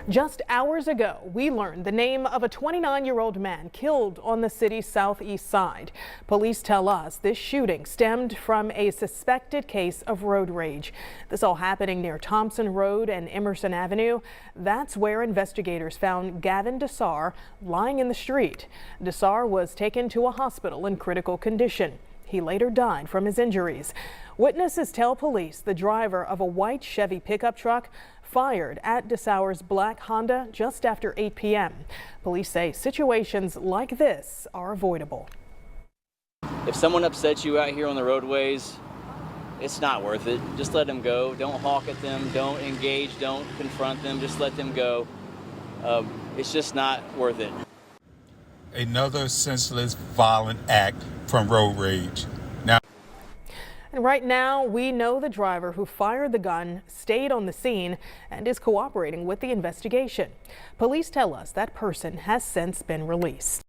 Just hours ago, we learned the name of a 29-year-old man killed on the city's southeast side. Police tell us this shooting stemmed from a suspected case of road rage. This all happening near Thompson Road and Emerson Avenue. That's where investigators found Gavin Dessar lying in the street. Dessar was taken to a hospital in critical condition. He later died from his injuries. Witnesses tell police the driver of a white Chevy pickup truck fired at Dessar's black Honda just after 8 p.m. Police say situations like this are avoidable. If someone upsets you out here on the roadways, it's not worth it. Just let them go. Don't honk at them. Don't engage. Don't confront them. Just let them go. It's just not worth it. Another senseless, violent act from road rage. And right now, we know the driver who fired the gun stayed on the scene and is cooperating with the investigation. Police tell us that person has since been released.